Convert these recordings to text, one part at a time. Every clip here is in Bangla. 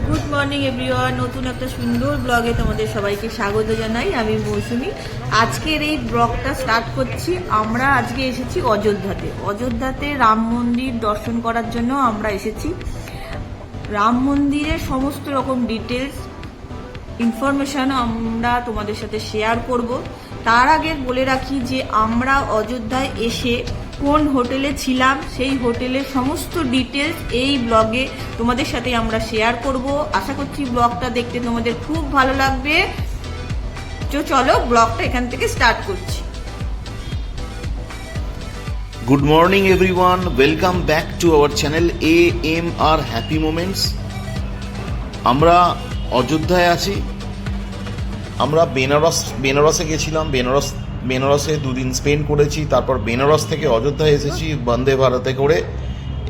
গুড মর্নিং এভরিওয়ান, নতুন একটা সুন্দর ব্লগে তোমাদের সবাইকে স্বাগত জানাই। আমি মৌসুমি। আজকের এই ব্লগটা স্টার্ট করছি। আমরা আজকে এসেছি অযোধ্যাতে রাম মন্দির দর্শন করার জন্য আমরা এসেছি। রাম মন্দিরের সমস্ত রকম ডিটেলস ইনফরমেশন আমরা তোমাদের সাথে শেয়ার করব। তার আগে বলে রাখি যে আমরা অযোধ্যায় এসে কোন হোটেলে ছিলাম, সেই হোটেলের সমস্ত ডিটেলস এই ব্লগে তোমাদের সাথে আমরা শেয়ার করব। আশা করছি ব্লগটা দেখতে তোমাদের খুব ভালো লাগবে। তো চলো ব্লগটা এখান থেকে স্টার্ট করছি। Good morning everyone, welcome back to our channel AMR Happy Moments. আমরা অযোধ্যায় আছি। আমরা বেনারসে গেছিলাম। বেনারসে দুদিন স্পেন্ড করেছি। তারপর বেনারস থেকে অযোধ্যায় এসেছি বন্দে ভারতে করে।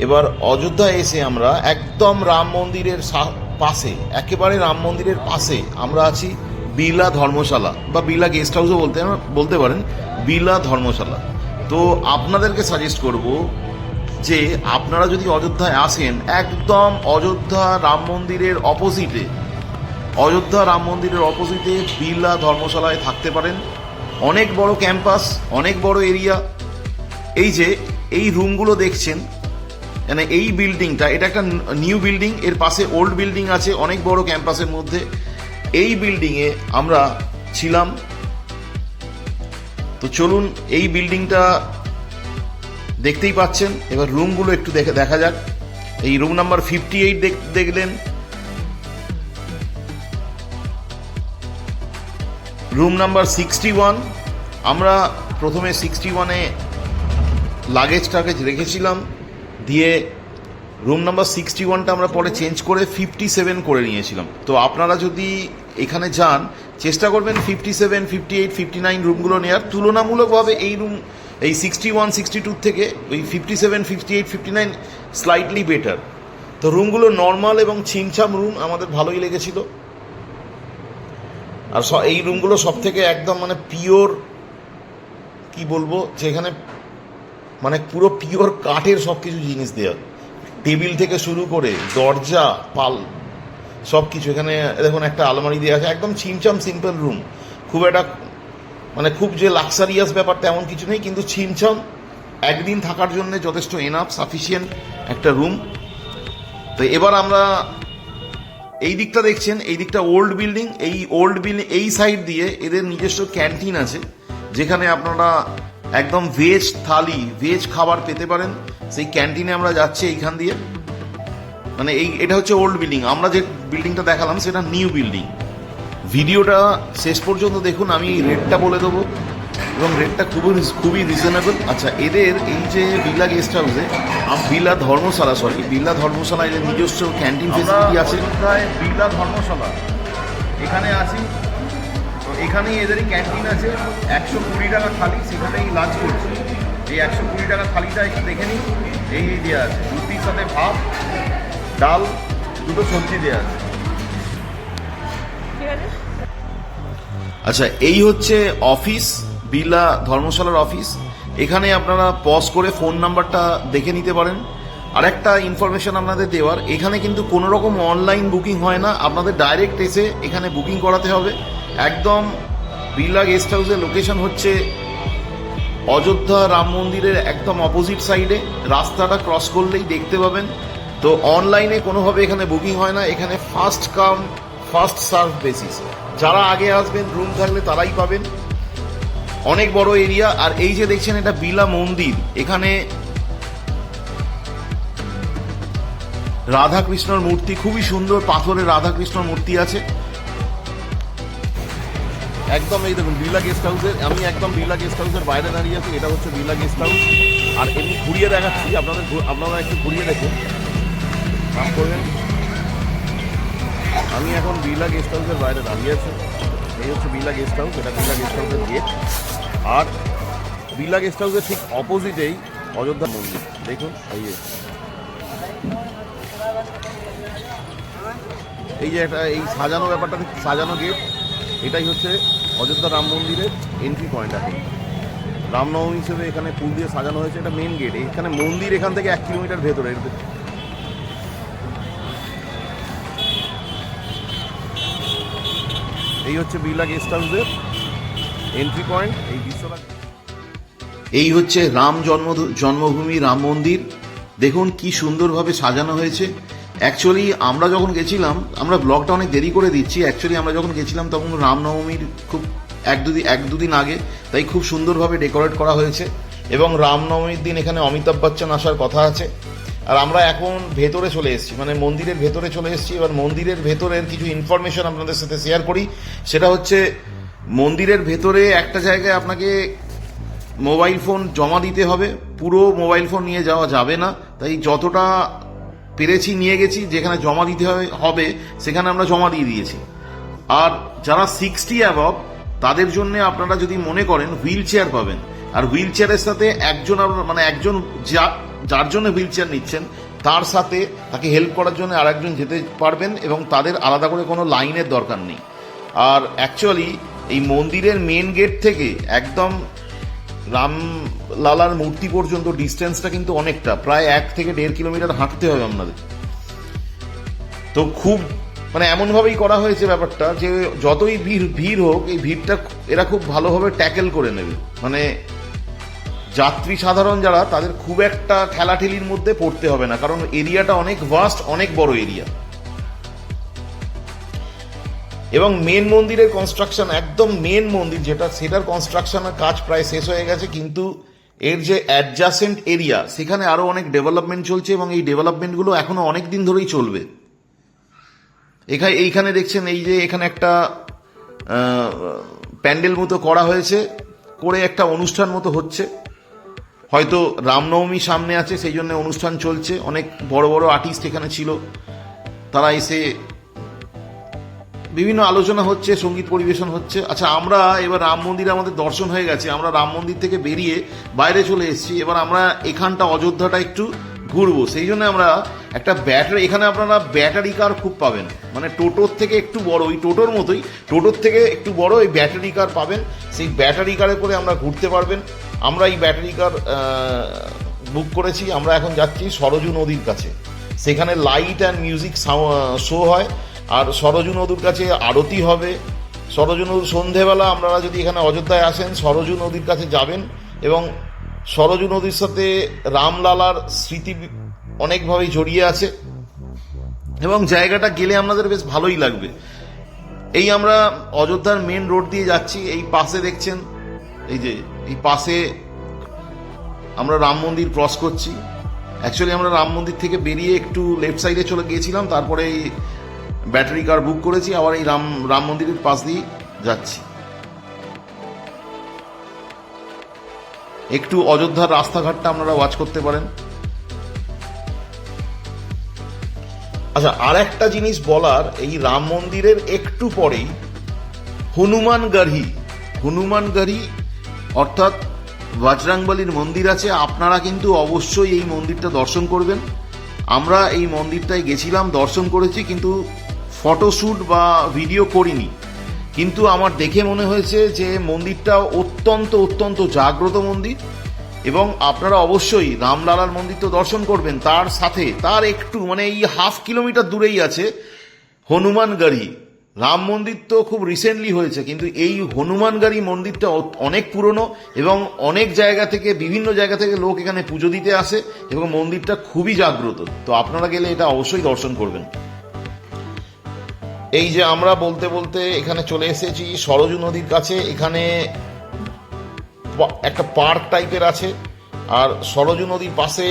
এবার অযোধ্যায় এসে আমরা একদম রাম মন্দিরের পাশে, একেবারে রাম মন্দিরের পাশে আমরা আছি বিড়লা ধর্মশালা বা বিড়লা গেস্ট হাউসও বলতে পারেন, বিড়লা ধর্মশালা। তো আপনাদেরকে সাজেস্ট করব যে আপনারা যদি অযোধ্যায় আসেন, একদম অযোধ্যা রাম মন্দিরের অপোজিটে বিড়লা ধর্মশালায় থাকতে পারেন। অনেক বড় ক্যাম্পাস, অনেক বড় এরিয়া। এই যে এই রুমগুলো দেখছেন, মানে এই বিল্ডিংটা, এটা একটা নিউ বিল্ডিং, এর পাশে ওল্ড বিল্ডিং আছে অনেক বড় ক্যাম্পাসের মধ্যে। এই বিল্ডিংয়ে আমরা ছিলাম। তো চলুন, এই বিল্ডিংটা দেখতেই পাচ্ছেন। এবার রুমগুলো একটু দেখা যাক। এই রুম নাম্বার 58 দেখলেন, রুম নাম্বার 61। আমরা প্রথমে 61-এ লাগেজ রেখেছিলাম, দিয়ে রুম নাম্বার 61টা আমরা পরে চেঞ্জ করে 57 করে নিয়েছিলাম। তো আপনারা যদি এখানে যান, চেষ্টা করবেন 57, 58, 59 রুমগুলো নেওয়ার। তুলনামূলকভাবে এই 61, 62 থেকে ওই 57, 58, 59 স্লাইটলি বেটার। তো রুমগুলো নর্মাল এবং ছিমছাম রুম, আমাদের ভালোই লেগেছিল। আর এই রুমগুলো সব থেকে একদম মানে পিওর, কি বলবো, যেখানে মানে পুরো পিওর কাঠের সব কিছু জিনিস দেওয়া, টেবিল থেকে শুরু করে দরজা পাল সব কিছু। এখানে দেখুন একটা আলমারি দেওয়া আছে, একদম ছিমছাম সিম্পল রুম। খুব একটা মানে খুব যে লাক্সারিয়াস ব্যাপার তেমন কিছু নেই, কিন্তু ছিমছাম, একদিন থাকার জন্য যথেষ্ট এনাফ সাফিসিয়েন্ট একটা রুম। তো এবার আমরা এই দিকটা দেখছেন, এই দিকটা ওল্ড বিল্ডিং। এই সাইড দিয়ে এদের নিজস্ব ক্যান্টিন আছে, যেখানে আপনারা একদম ভেজ খাবার পেতে পারেন। সেই ক্যান্টিনে আমরা যাচ্ছি এইখান দিয়ে। মানে এটা হচ্ছে ওল্ড বিল্ডিং। আমরা যে বিল্ডিংটা দেখালাম সেটা নিউ বিল্ডিং। ভিডিওটা শেষ পর্যন্ত দেখুন, আমি রেটটা বলে দেবো, এবং রেটটা খুবই রিজনেবল। আচ্ছা, এদের এই যে বিড়লা গেস্ট হাউসে, বিড়লা ধর্মশালা এদের নিজস্ব ক্যান্টিন ফেসিলিটি আছে। বিড়লা ধর্মশালা এখানে আছি, তো এখানেই এদেরই ক্যান্টিন আছে। 120 টাকা থালি, সেখানেই লাঞ্চ করছি। এই 120 টাকা থালিটা একটু দেখে নিন। এই দেওয়া আছে রুটির সাথে ভাত, ডাল, দুটো সবজি দেওয়া আছে। আচ্ছা, এই হচ্ছে অফিস, বিড়লা ধর্মশালার অফিস। এখানে আপনারা পজ করে ফোন নাম্বারটা দেখে নিতে পারেন। আর একটা ইনফরমেশন আপনাদের দেওয়ার, এখানে কিন্তু কোনো রকম অনলাইন বুকিং হয় না, আপনাদের ডাইরেক্ট এসে এখানে বুকিং করাতে হবে। একদম বিড়লা গেস্ট হাউসের লোকেশন হচ্ছে অযোধ্যা রাম মন্দিরের একদম অপোজিট সাইডে। রাস্তাটা ক্রস করলেই দেখতে পাবেন। তো অনলাইনে কোনোভাবে এখানে বুকিং হয় না, এখানে first come first serve basis. যারা আগে আসবেন, রুম থাকলে তারাই পাবেন। অনেক বড় এরিয়া। আর এই যে দেখছেন, এটা বিড়লা মন্দির। এখানে রাধাকৃষ্ণর মূর্তি, খুবই সুন্দর পাথরের রাধাকৃষ্ণর মূর্তি আছে। একদম এই দেখুন বিড়লা গেস্ট হাউসের, আমি একদম বিড়লা গেস্ট হাউসের বাইরে দাঁড়িয়ে আছি। এটা হচ্ছে বিড়লা গেস্ট হাউস। আর এমনি ঘুরিয়ে দেখাচ্ছি আপনারা একটু ঘুরিয়ে দেখুন, কাম করবেন। আমি এখন বিড়লা গেস্ট হাউসের বাইরে দাঁড়িয়ে আছি। এই হচ্ছে বিড়লা গেস্ট হাউস, এটা বিড়লা গেস্ট হাউসের গেট। আর বিড়লা গেস্ট হাউসের ঠিক অপোজিটেই অযোধ্যা মন্দির। দেখুন এই যে একটা এই সাজানো ব্যাপারটা, সাজানো গেট, এটাই হচ্ছে অযোধ্যা রাম মন্দিরের এন্ট্রি পয়েন্ট। এখন রামনবমী হিসেবে এখানে ফুল দিয়ে সাজানো হয়েছে। এটা মেন গেট। এখানে মন্দির এখান থেকে 1 কিলোমিটার ভেতরে। এই হচ্ছে বিড়লা গেস্ট হাউসের এন্ট্রি পয়েন্ট। এই বিশ্বনাথ এই হচ্ছে জন্মভূমি রাম মন্দির। দেখুন কি সুন্দরভাবে সাজানো হয়েছে। অ্যাকচুয়ালি আমরা যখন গেছিলাম, আমরা ব্লগটা অনেক দেরি করে দিচ্ছি, অ্যাকচুয়ালি আমরা যখন গেছিলাম তখন রামনবমীর খুব এক দুদিন আগে, তাই খুব সুন্দরভাবে ডেকোরেট করা হয়েছে। এবং রামনবমীর দিন এখানে অমিতাভ বচ্চন আসার কথা আছে। আর আমরা এখন ভেতরে চলে এসেছি, মানে মন্দিরের ভেতরে চলে এসেছি। এবার মন্দিরের ভেতরের কিছু ইনফরমেশন আপনাদের সাথে শেয়ার করি। সেটা হচ্ছে মন্দিরের ভেতরে একটা জায়গায় আপনাকে মোবাইল ফোন জমা দিতে হবে, পুরো মোবাইল ফোন নিয়ে যাওয়া যাবে না। তাই যতটা পেরেছি নিয়ে গেছি, যেখানে জমা দিতে হবে সেখানে আমরা জমা দিয়ে দিয়েছি। আর যারা 60 অ্যাবভ তাদের জন্য আপনারা যদি মনে করেন হুইল চেয়ার পাবেন, আর হুইল চেয়ারের সাথে একজন যার জন্য হুইল চেয়ার নিচ্ছেন তার সাথে তাকে হেল্প করার জন্য আরেকজন যেতে পারবেন, এবং তাদের আলাদা করে কোনো লাইনের দরকার নেই। আর অ্যাকচুয়ালি এই মন্দিরের মেন গেট থেকে একদম রামলালার মূর্তি পর্যন্ত ডিস্টেন্সটা কিন্তু অনেকটা, প্রায় 1 থেকে 1.5 কিলোমিটার হাঁটতে হবে আপনাদের। তো খুব এমনভাবেই করা হয়েছে ব্যাপারটা যে যতই ভিড় হোক, এই ভিড়টা এরা খুব ভালোভাবে ট্যাকেল করে নেবে। যাত্রী সাধারণ যারা, তাদের খুব একটা ঠেলাঠেলির মধ্যে পড়তে হবে না, কারণ এরিয়াটা অনেক ভাস্ট, অনেক বড় এরিয়া। এবং মেন মন্দিরের কনস্ট্রাকশন, একদম মেন মন্দির যেটা, সেটার কনস্ট্রাকশনের কাজ প্রায় শেষ হয়ে গেছে, কিন্তু এর যে অ্যাডজাসেন্ট এরিয়া সেখানে আরো অনেক ডেভেলপমেন্ট চলছে, এবং এই ডেভেলপমেন্টগুলো এখনো অনেক দিন ধরেই চলবে। এইখানে দেখছেন, এই যে এখানে একটা প্যান্ডেল মতো করা হয়েছে, করে একটা অনুষ্ঠান মতো হচ্ছে। হয়তো রামনবমী সামনে আছে, সেই জন্য অনুষ্ঠান চলছে। অনেক বড় বড় আর্টিস্ট এখানে ছিল, তারা এসে বিভিন্ন আলোচনা হচ্ছে, সঙ্গীত পরিবেশন হচ্ছে। আচ্ছা, আমরা এবার রাম মন্দিরে আমাদের দর্শন হয়ে গেছে, আমরা রাম মন্দির থেকে বেরিয়ে বাইরে চলে এসেছি। এবার আমরা এখানটা অযোধ্যাটা একটু ঘুরবো, সেই জন্য আমরা একটা ব্যাটারি, এখানে আপনারা ব্যাটারি কার খুব পাবেন, টোটোর থেকে একটু বড়, ওই টোটোর মতোই, টোটোর থেকে একটু বড় এই ব্যাটারি কার পাবেন। সেই ব্যাটারি কারে করে আমরা ঘুরতে পারবেন। আমরা এই ব্যাটারি কার বুক করেছি। আমরা এখন যাচ্ছি সরজু নদীর কাছে, সেখানে লাইট অ্যান্ড মিউজিক শো হয়, আর সরজু নদীর কাছে আরতি হবে। সরজু নদীর সন্ধেবেলা আপনারা যদি এখানে অযোধ্যায় আসেন, সরজু নদীর কাছে যাবেন, এবং সরজু নদীর সাথে রামলালার স্মৃতি অনেকভাবেই জড়িয়ে আছে, এবং জায়গাটা গেলে আপনাদের বেশ ভালোই লাগবে। এই আমরা অযোধ্যার মেন রোড দিয়ে যাচ্ছি। এই পাশে দেখছেন, এই পাশে আমরা রাম মন্দির ক্রস করছি। অ্যাকচুয়ালি আমরা রাম মন্দির থেকে বেরিয়ে একটু লেফট সাইডে চলে গিয়েছিলাম, তারপরে এই ব্যাটারি কার বুক করেছি, আবার এই রাম মন্দিরের পাশ দিয়ে যাচ্ছি। একটু অযোধ্যার রাস্তাঘাটটা আপনারা ওয়াচ করতে পারেন। আচ্ছা, আর একটা জিনিস বলার, এই রাম মন্দিরের একটু পরেই হনুমানগড়ি অর্থাৎ বজরংবলীর মন্দির আছে। আপনারা কিন্তু অবশ্যই এই মন্দিরটা দর্শন করবেন। আমরা এই মন্দিরটায় গেছিলাম, দর্শন করেছি, কিন্তু ফটোশ্যুট বা ভিডিও করিনি। কিন্তু আমার দেখে মনে হয়েছে যে মন্দিরটা অত্যন্ত জাগ্রত মন্দির, এবং আপনারা অবশ্যই রামলালার মন্দির তো দর্শন করবেন, তার সাথে তার একটু এই 1/2 কিলোমিটার দূরেই আছে হনুমানগড়ি। রাম মন্দির তো খুব রিসেন্টলি হয়েছে, কিন্তু এই হনুমানগড়ি মন্দিরটা অনেক পুরনো, এবং অনেক জায়গা থেকে, বিভিন্ন জায়গা থেকে লোক এখানে পুজো দিতে আসে, এবং মন্দিরটা খুবই জাগ্রত। তো আপনারা গেলে এটা অবশ্যই দর্শন করবেন। এই যে আমরা বলতে বলতে এখানে চলে এসেছি সরজু নদীর কাছে। এখানে একটা পার্ক টাইপের আছে, আর সরজু নদীর পাশে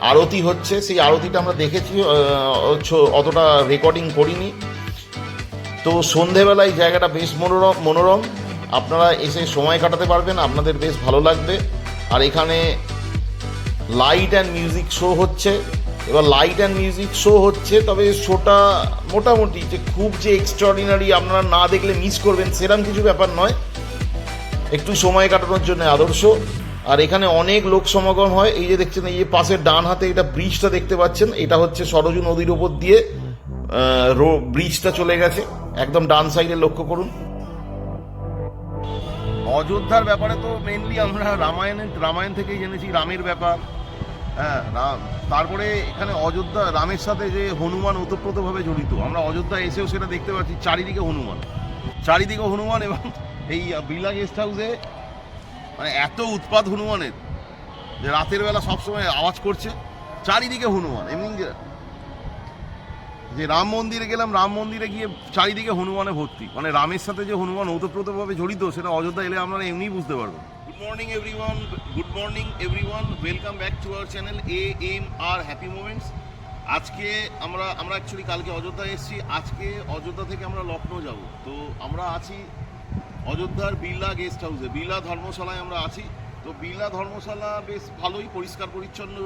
আরতি হচ্ছে। সেই আরতিটা আমরা দেখেছি, অতটা রেকর্ডিং করিনি। তো সন্ধেবেলায় জায়গাটা বেশ মনোরম, আপনারা এসে সময় কাটাতে পারবেন, আপনাদের বেশ ভালো লাগবে। আর এখানে লাইট অ্যান্ড মিউজিক শো হচ্ছে। এবার লাইট অ্যান্ড মিউজিক শো হচ্ছে, তবে শোটা মোটামুটি, যে খুব যে এক্সট্রাঅর্ডিনারি আপনারা না দেখলে মিস করবেন সেরকম কিছু ব্যাপার নয়, একটু সময় কাটানোর জন্য আদর্শ। আর এখানে অনেক লোক সমাগম হয়। এই যে দেখছেন, এই যে পাশের ডান হাতে এটা ব্রিজটা দেখতে পাচ্ছেন, এটা হচ্ছে সরজু নদীর উপর দিয়ে ব্রিজটা চলে গেছে, একদম ডান সাইডে লক্ষ্য করুন। অযোধ্যার ব্যাপারে তো মেনলি আমরা রামায়ণ থেকেই জেনেছি, রামের ব্যাপার, হ্যাঁ রাম, তারপরে এখানে অযোধ্যা রামের সাথে যে হনুমান ওতপ্রোতভাবে জড়িত। আমরা অযোধ্যা এসেও সেটা দেখতে পাচ্ছি, চারিদিকে হনুমান এবং এই বিড়লা গেস্ট হাউসে মানে এত উৎপাত হনুমানের যে রাতের বেলা সবসময় আওয়াজ করছে, চারিদিকে হনুমান। এমনি যে রাম মন্দিরে গেলাম, রাম মন্দিরে গিয়ে চারিদিকে হনুমানে ভর্তি, মানে রামের সাথে যে হনুমান ওতপ্রোতভাবে জড়িত সেটা অযোধ্যা এলে আপনারা এমনিই বুঝতে পারবেন। Good morning everyone, welcome back to our channel AMR happy moments. আজকে আমরা অ্যাকচুয়ালি কালকে অযোধ্যা এসেছি, আজকে অযোধ্যা থেকে আমরা লখনৌ যাব। তো আমরা আছি অযোধ্যার বিড়লা গেস্ট হাউসে, বিড়লা ধর্মশালায় আমরা আছি। তো বিড়লা ধর্মশালা বেশ ভালোই পরিষ্কার পরিচ্ছন্ন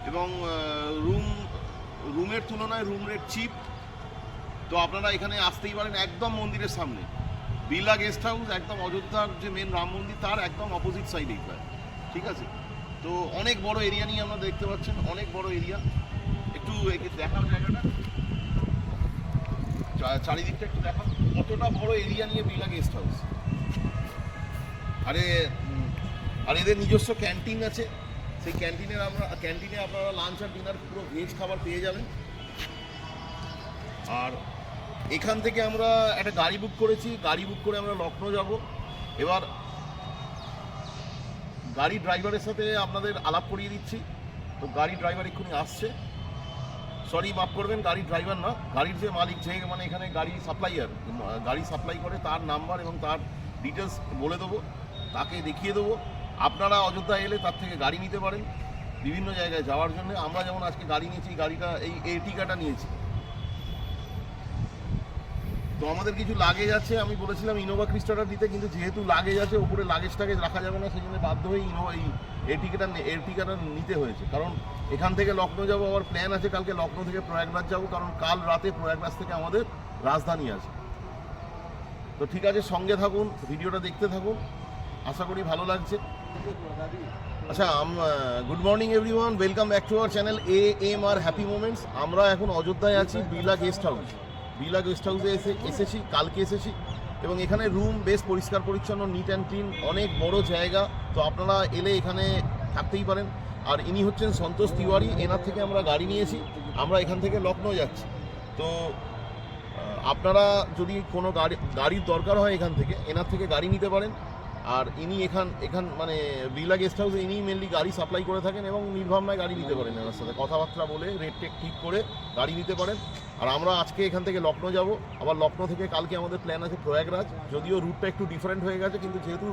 এবং রুমের তুলনায় রুম রেট চিপ। তো আপনারা এখানে আসতেই পারেন, একদম মন্দিরের সামনে বিড়লা গেস্ট হাউস, একদম অযোধ্যার যে মেন রাম মন্দির তার একদম অপোজিট সাইডেই প্রায়, ঠিক আছে। তো অনেক বড় এরিয়া নিয়ে আপনারা দেখতে পাচ্ছেন, অনেক বড় এরিয়া। একটু দেখাও জায়গাটা, চারিদিকটা একটু দেখাও, কতটা বড় এরিয়া নিয়ে বিড়লা গেস্ট হাউস। আর এদের নিজস্ব ক্যান্টিন আছে, সেই ক্যান্টিনে আপনারা লাঞ্চ আর ডিনার পুরো ভেজ খাবার পেয়ে যাবেন। আর এখান থেকে আমরা একটা গাড়ি বুক করেছি, গাড়ি বুক করে আমরা লখনৌ যাব। এবার গাড়ি ড্রাইভারের সাথে আপনাদের আলাপ করিয়ে দিচ্ছি। তো গাড়ি ড্রাইভার এক্ষুনি আসছে, সরি মাফ করবেন, গাড়ির ড্রাইভার না, গাড়ির যে মালিক, যে মানে এখানে গাড়ি সাপ্লাই করে, তার নাম্বার এবং তার ডিটেলস বলে দেবো, তাকে দেখিয়ে দেবো। আপনারা অযোধ্যা এলে তার থেকে গাড়ি নিতে পারেন বিভিন্ন জায়গায় যাওয়ার জন্য। আমরা যেমন আজকে গাড়ি নিয়েছি, গাড়িটা এই এর্টিগাটা নিয়েছি। তো আমাদের কিছু লাগেজ আছে, আমি বলেছিলাম ইনোভা ক্রিস্টাটা দিতে, কিন্তু যেহেতু লাগেজ আছে উপরে লাগেজটাকে রাখা যাবে না, সেই জন্য বাধ্য হয়ে এই এর্টিগাটা নিতে হয়েছে। কারণ এখান থেকে লখনৌ যাবো, আবার প্ল্যান আছে কালকে লখনৌ থেকে প্রয়াগরাজ যাবো, কারণ কাল রাতে প্রয়াগরাজ থেকে আমাদের রাজধানী আছে। তো ঠিক আছে, সঙ্গে থাকুন, ভিডিওটা দেখতে থাকুন, আশা করি ভালো লাগছে। আচ্ছা, good morning everyone, welcome back to our channel AMR happy moments. আমরা এখন অযোধ্যায় আছি বিড়লা গেস্ট হাউসে এসেছি, কালকে এসেছি। এবং এখানে রুম বেশ পরিষ্কার পরিচ্ছন্ন, নিট অ্যান্ড ক্লিন, অনেক বড় জায়গা। তো আপনারা এলে এখানে থাকতেই পারেন। আর ইনি হচ্ছেন সন্তোষ তিওয়ারি, এনার থেকে আমরা গাড়ি নিয়েছি, আমরা এখান থেকে লখনৌ যাচ্ছি। তো আপনারা যদি কোনো গাড়ির দরকার হয় এখান থেকে, এনার থেকে গাড়ি নিতে পারেন। আর ইনি এখান মানে বিড়লা গেস্ট হাউসে ইনি মেনলি গাড়ি সাপ্লাই করে থাকেন এবং নির্ভাবনায় গাড়ি নিতে পারেন, এনার সাথে কথাবার্তা বলে রেট টেক ঠিক করে গাড়ি নিতে পারেন। আর আমরা আজকে এখান থেকে লখনৌ যাব, আবার লখনৌ থেকে কালকে আমাদের প্ল্যান আছে প্রয়াগরাজ। যদিও রুটটা একটু ডিফারেন্ট হয়ে গেছে, কিন্তু যেহেতু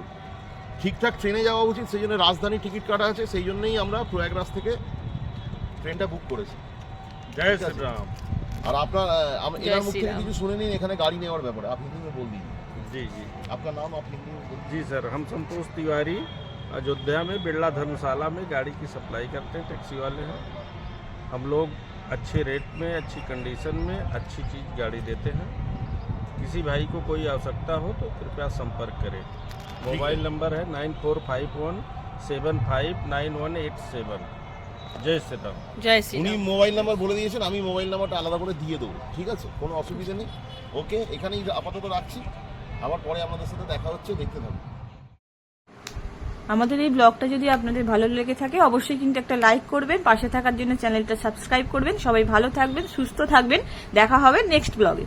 ঠিকঠাক ট্রেনে যাওয়া উচিত সেই জন্য রাজধানীর টিকিট কাটা আছে, সেই জন্যই আমরা প্রয়াগরাজ থেকে ট্রেনটা বুক করেছি। जय श्री राम। আর আপনার এনার মুখ থেকে কিছু শুনে নিন এখানে গাড়ি নেওয়ার ব্যাপারে, আপনি হিন্দি বল দিন। जी जी आपका नाम आप हिंदी में बोलिए। जी सर, हम संतोष तिवारी अयोध्या में बिड़ला धर्मशाला में गाड़ी की सप्लाई करते हैं, टैक्सी वाले हैं हम लोग। अच्छे रेट में, अच्छी कंडीशन में, अच्छी चीज़ गाड़ी देते हैं। किसी भाई को कोई आवश्यकता हो तो कृपया संपर्क करें। मोबाइल नंबर है 9451759187। जय श्री राम। জয় শ্রী উনি মোবাইল নাম্বার বলে দিয়েছেন, আমি মোবাইল নাম্বারটা আলাদা করে দিয়ে দেবো, ঠিক আছে, কোনো অসুবিধা নেই। ওকে, এখানেই আপাতত রাখছি, আবার পরে আপনাদের সাথে দেখা হচ্ছে, দেখতে থাকুন। আমাদের এই ব্লগটা যদি আপনাদের ভালো লেগে থাকে অবশ্যই কিন্তু একটা লাইক করবেন, পাশে থাকার জন্য চ্যানেলটা সাবস্ক্রাইব করবেন। সবাই ভালো থাকবেন, সুস্থ থাকবেন, দেখা হবে নেক্সট ব্লগে।